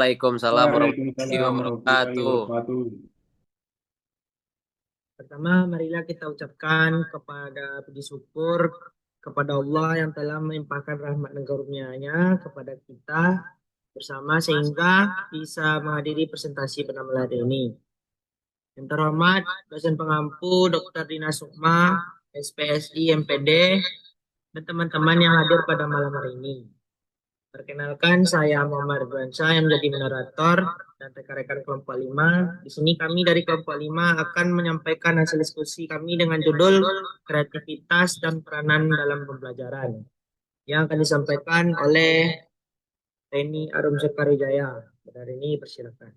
Waalaikumsalam warahmatullahi Waalaikumsalam warahmatullahi wabarakatuh. wabarakatuh. Pertama, marilah kita ucapkan kepada puji syukur kepada Allah yang telah melimpahkan rahmat dan karunia-Nya kepada kita bersama sehingga bisa menghadiri presentasi pada malam hari ini. Yang terhormat dosen pengampu Dr. Dina Sukma, SPSI MPD, dan teman-teman yang hadir pada malam hari ini. Perkenalkan, saya Muhammad Ridwansyah yang menjadi moderator dan rekan-rekan kelompok 5. Di sini kami dari kelompok 5 akan menyampaikan hasil diskusi kami dengan judul kreativitas dan peranan dalam pembelajaran yang akan disampaikan oleh Reni Arum Sekarijaya. Pada hari ini persilakan.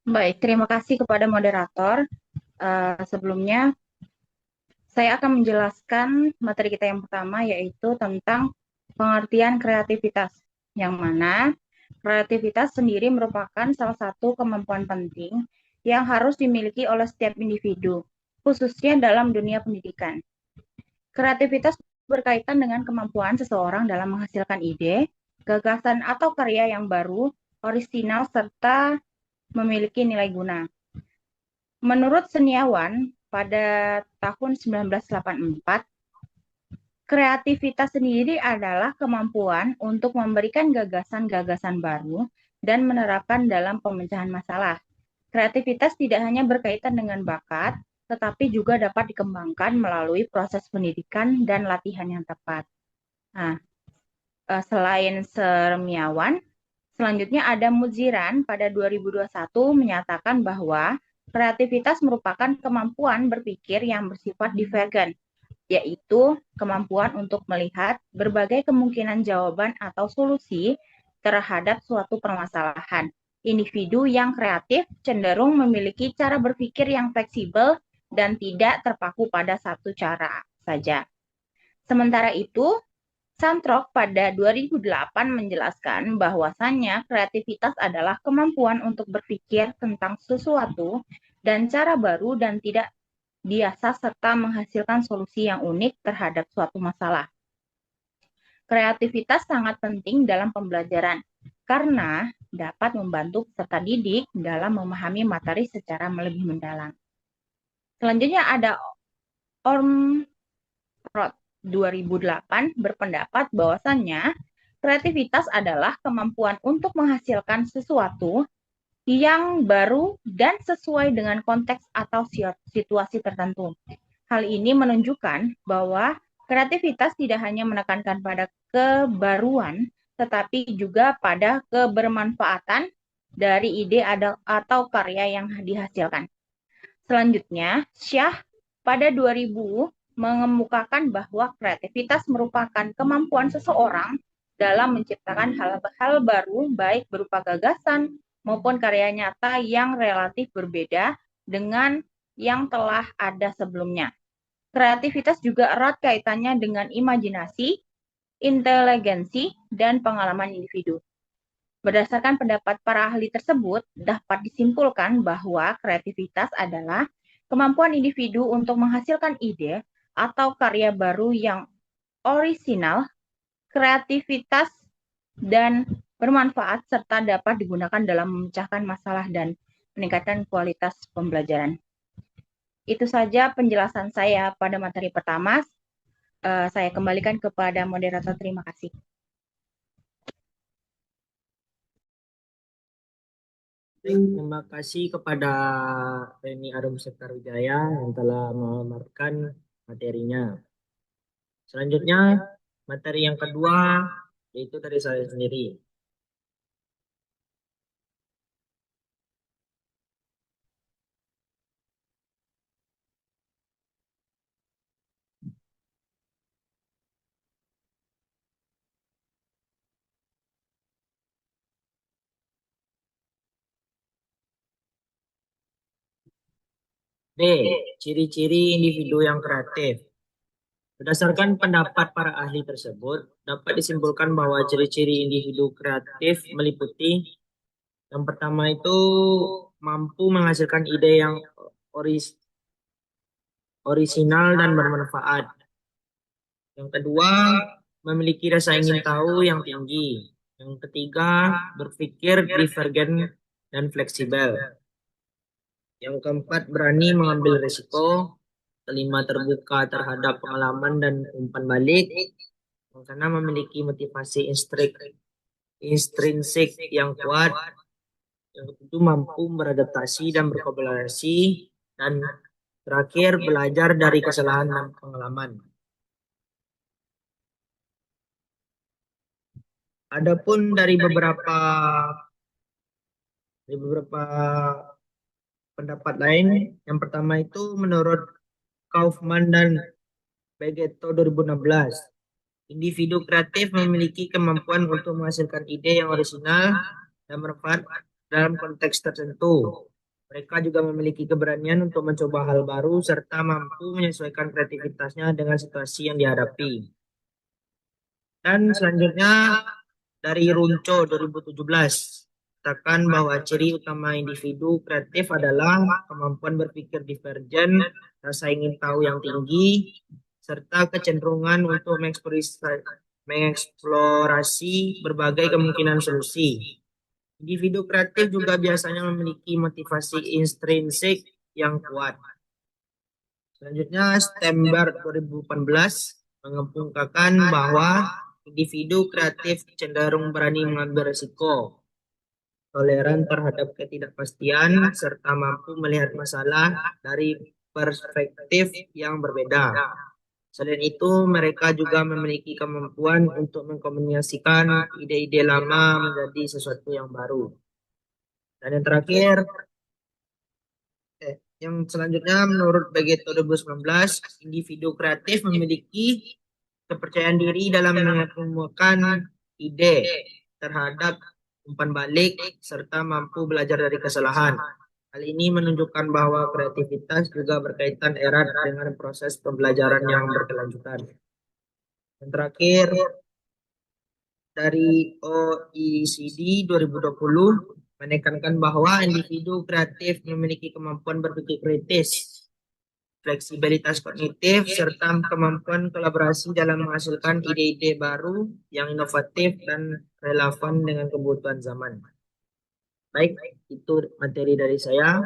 Baik, terima kasih kepada moderator. Sebelumnya, saya akan menjelaskan materi kita yang pertama, yaitu tentang pengertian kreativitas, yang mana kreativitas sendiri merupakan salah satu kemampuan penting yang harus dimiliki oleh setiap individu, khususnya dalam dunia pendidikan. Kreativitas berkaitan dengan kemampuan seseorang dalam menghasilkan ide, gagasan atau karya yang baru, orisinal, serta memiliki nilai guna. Menurut seniawan, pada tahun 1984, kreativitas sendiri adalah kemampuan untuk memberikan gagasan-gagasan baru dan menerapkan dalam pemecahan masalah. Kreativitas tidak hanya berkaitan dengan bakat, tetapi juga dapat dikembangkan melalui proses pendidikan dan latihan yang tepat. Nah, selain Sermiawan, selanjutnya ada Muziran pada 2021 menyatakan bahwa kreativitas merupakan kemampuan berpikir yang bersifat divergen, yaitu kemampuan untuk melihat berbagai kemungkinan jawaban atau solusi terhadap suatu permasalahan. Individu yang kreatif cenderung memiliki cara berpikir yang fleksibel dan tidak terpaku pada satu cara saja. Sementara itu, Santrok pada 2008 menjelaskan bahwasannya kreativitas adalah kemampuan untuk berpikir tentang sesuatu dan cara baru dan tidak biasa serta menghasilkan solusi yang unik terhadap suatu masalah. Kreativitas sangat penting dalam pembelajaran karena dapat membantu peserta didik dalam memahami materi secara lebih mendalam. Selanjutnya ada Ormrod 2008 berpendapat bahwasannya kreativitas adalah kemampuan untuk menghasilkan sesuatu yang baru dan sesuai dengan konteks atau situasi tertentu. Hal ini menunjukkan bahwa kreativitas tidak hanya menekankan pada kebaruan, tetapi juga pada kebermanfaatan dari ide atau karya yang dihasilkan. Selanjutnya, Syah pada 2000 mengemukakan bahwa kreativitas merupakan kemampuan seseorang dalam menciptakan hal-hal baru, baik berupa gagasan maupun karya nyata yang relatif berbeda dengan yang telah ada sebelumnya. Kreativitas juga erat kaitannya dengan imajinasi, inteligensi, dan pengalaman individu. Berdasarkan pendapat para ahli tersebut, dapat disimpulkan bahwa kreativitas adalah kemampuan individu untuk menghasilkan ide atau karya baru yang orisinal, kreativitas, dan bermanfaat, serta dapat digunakan dalam memecahkan masalah dan meningkatkan kualitas pembelajaran. Itu saja penjelasan saya pada materi pertama. Saya kembalikan kepada moderator. Terima kasih. Terima kasih kepada Reni Arum Sekarijaya yang telah memaparkan materinya. Selanjutnya, materi yang kedua yaitu dari saya sendiri. B. Ciri-ciri individu yang kreatif. Berdasarkan pendapat para ahli tersebut, dapat disimpulkan bahwa ciri-ciri individu kreatif meliputi yang pertama itu mampu menghasilkan ide yang orisinal dan bermanfaat. Yang kedua, memiliki rasa ingin tahu yang tinggi. Yang ketiga, berpikir divergen dan fleksibel. Yang keempat, berani mengambil risiko. Kelima, terbuka terhadap pengalaman dan umpan balik. Yang keenam, memiliki motivasi intrinsik yang kuat. Yang ketujuh, mampu beradaptasi dan berkolaborasi. Dan terakhir, belajar dari kesalahan dan pengalaman. Adapun dari beberapa pendapat lain, yang pertama itu menurut Kaufman dan Begetto 2016, individu kreatif memiliki kemampuan untuk menghasilkan ide yang orisinal dan bermanfaat dalam konteks tertentu. Mereka juga memiliki keberanian untuk mencoba hal baru serta mampu menyesuaikan kreativitasnya dengan situasi yang dihadapi. Dan selanjutnya dari Runco 2017, katakan bahwa ciri utama individu kreatif adalah kemampuan berpikir divergen, rasa ingin tahu yang tinggi, serta kecenderungan untuk mengeksplorasi berbagai kemungkinan solusi. Individu kreatif juga biasanya memiliki motivasi intrinsik yang kuat. Selanjutnya, Stemberg 2018 mengemukakan bahwa individu kreatif cenderung berani mengambil risiko, toleran terhadap ketidakpastian, serta mampu melihat masalah dari perspektif yang berbeda. Selain itu, mereka juga memiliki kemampuan untuk mengkomunikasikan ide-ide lama menjadi sesuatu yang baru. Dan yang terakhir, yang selanjutnya menurut Begetto 2019, individu kreatif memiliki kepercayaan diri dalam mengemukakan ide terhadap umpan balik serta mampu belajar dari kesalahan. Hal ini menunjukkan bahwa kreativitas juga berkaitan erat dengan proses pembelajaran yang berkelanjutan. Yang terakhir, dari OECD 2020 menekankan bahwa individu kreatif memiliki kemampuan berpikir kritis, fleksibilitas kognitif, serta kemampuan kolaborasi dalam menghasilkan ide-ide baru yang inovatif dan relevan dengan kebutuhan zaman. Baik, itu materi dari saya.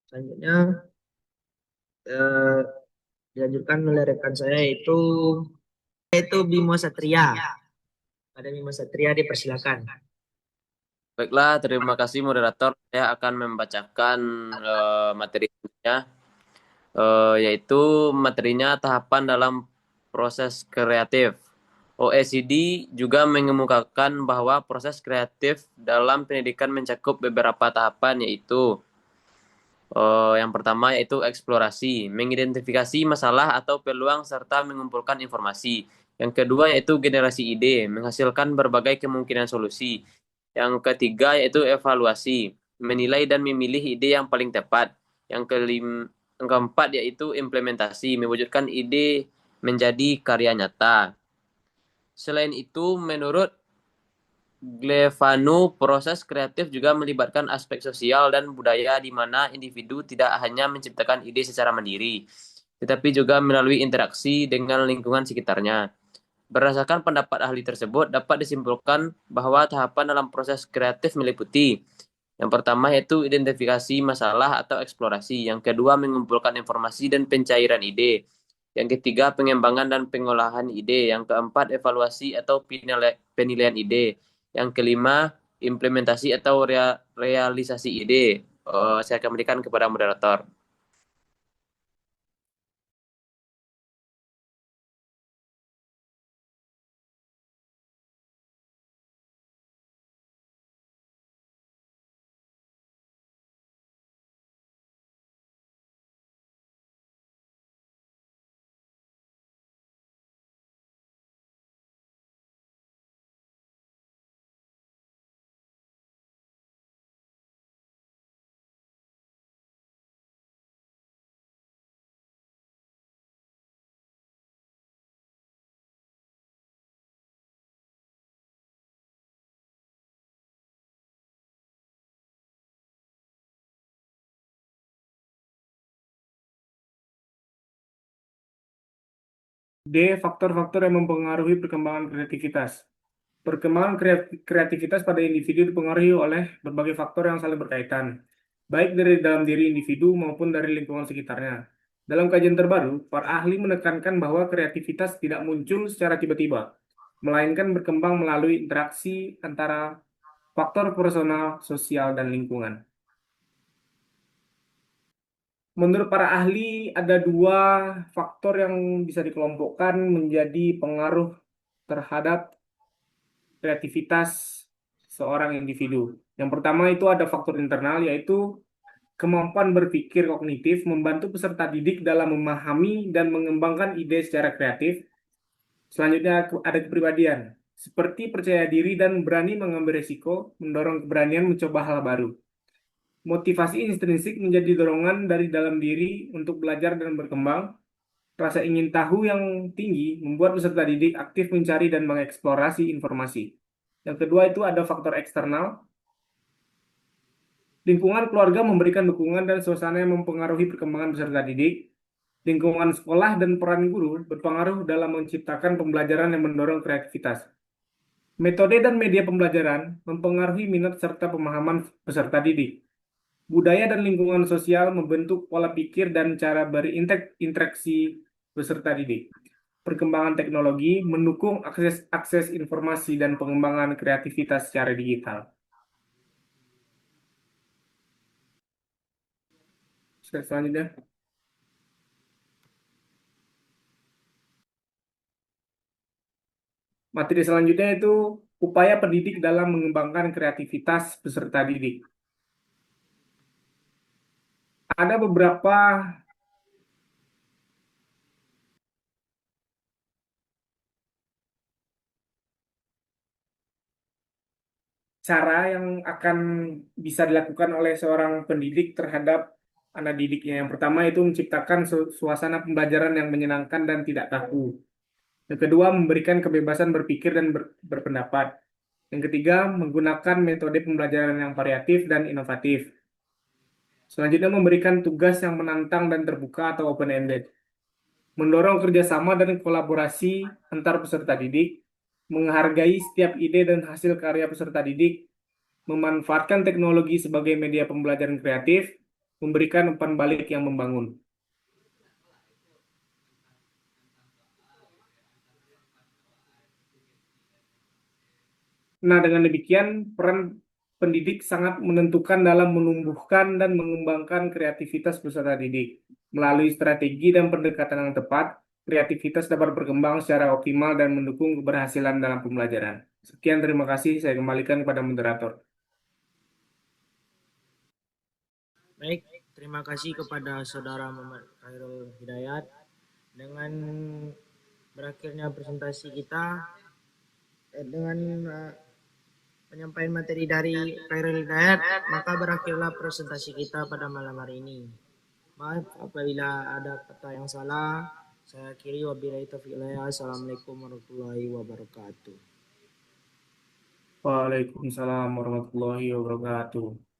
Selanjutnya dilanjutkan oleh rekan saya yaitu Bimo Satria. Ada Bimo Satria, dipersilakan. Baiklah, terima kasih moderator. Saya akan membacakan materinya, yaitu materinya tahapan dalam proses kreatif. OECD juga mengemukakan bahwa proses kreatif dalam pendidikan mencakup beberapa tahapan, yaitu yang pertama yaitu eksplorasi, mengidentifikasi masalah atau peluang serta mengumpulkan informasi. Yang kedua yaitu generasi ide, menghasilkan berbagai kemungkinan solusi. Yang ketiga yaitu evaluasi, menilai dan memilih ide yang paling tepat. Yang keempat yaitu implementasi, mewujudkan ide menjadi karya nyata. Selain itu, menurut Glevanu, proses kreatif juga melibatkan aspek sosial dan budaya di mana individu tidak hanya menciptakan ide secara mandiri, tetapi juga melalui interaksi dengan lingkungan sekitarnya. Berdasarkan pendapat ahli tersebut, dapat disimpulkan bahwa tahapan dalam proses kreatif meliputi yang pertama yaitu identifikasi masalah atau eksplorasi, yang kedua mengumpulkan informasi dan pencairan ide, yang ketiga pengembangan dan pengolahan ide, yang keempat evaluasi atau penilaian ide, yang kelima implementasi atau realisasi ide. Saya akan berikan kepada moderator. D. Faktor-faktor yang mempengaruhi perkembangan kreativitas. Perkembangan kreativitas pada individu dipengaruhi oleh berbagai faktor yang saling berkaitan, baik dari dalam diri individu maupun dari lingkungan sekitarnya. Dalam kajian terbaru, para ahli menekankan bahwa kreativitas tidak muncul secara tiba-tiba, melainkan berkembang melalui interaksi antara faktor personal, sosial, dan lingkungan. Menurut para ahli, ada dua faktor yang bisa dikelompokkan menjadi pengaruh terhadap kreativitas seorang individu. Yang pertama itu ada faktor internal, yaitu kemampuan berpikir kognitif membantu peserta didik dalam memahami dan mengembangkan ide secara kreatif. Selanjutnya ada kepribadian, seperti percaya diri dan berani mengambil risiko, mendorong keberanian mencoba hal baru. Motivasi intrinsik menjadi dorongan dari dalam diri untuk belajar dan berkembang. Rasa ingin tahu yang tinggi membuat peserta didik aktif mencari dan mengeksplorasi informasi. Yang kedua itu ada faktor eksternal. Lingkungan keluarga memberikan dukungan dan suasana yang mempengaruhi perkembangan peserta didik. Lingkungan sekolah dan peran guru berpengaruh dalam menciptakan pembelajaran yang mendorong kreativitas. Metode dan media pembelajaran mempengaruhi minat serta pemahaman peserta didik. Budaya dan lingkungan sosial membentuk pola pikir dan cara berinteraksi peserta didik. Perkembangan teknologi mendukung akses informasi dan pengembangan kreativitas secara digital. Slide selanjutnya. Materi selanjutnya itu upaya pendidik dalam mengembangkan kreativitas peserta didik. Ada beberapa cara yang akan bisa dilakukan oleh seorang pendidik terhadap anak didiknya. Yang pertama itu menciptakan suasana pembelajaran yang menyenangkan dan tidak kaku. Yang kedua, memberikan kebebasan berpikir dan berpendapat. Yang ketiga, menggunakan metode pembelajaran yang variatif dan inovatif. Selanjutnya, memberikan tugas yang menantang dan terbuka atau open-ended. Mendorong kerjasama dan kolaborasi antar peserta didik, menghargai setiap ide dan hasil karya peserta didik, memanfaatkan teknologi sebagai media pembelajaran kreatif, memberikan umpan balik yang membangun. Nah, dengan demikian, peran pendidik sangat menentukan dalam menumbuhkan dan mengembangkan kreativitas peserta didik. Melalui strategi dan pendekatan yang tepat, kreativitas dapat berkembang secara optimal dan mendukung keberhasilan dalam pembelajaran. Sekian, terima kasih. Saya kembalikan kepada moderator. Baik, terima kasih kepada Saudara Muhammad Khairul Hidayat. Dengan berakhirnya presentasi kita, dengan penyampaian materi dari Khairul Hidayat, maka berakhirlah presentasi kita pada malam hari ini. Maaf apabila ada kata yang salah. Saya akhiri, wabillahi taufiq hidayah. Assalamualaikum warahmatullahi wabarakatuh. Waalaikumsalam warahmatullahi wabarakatuh.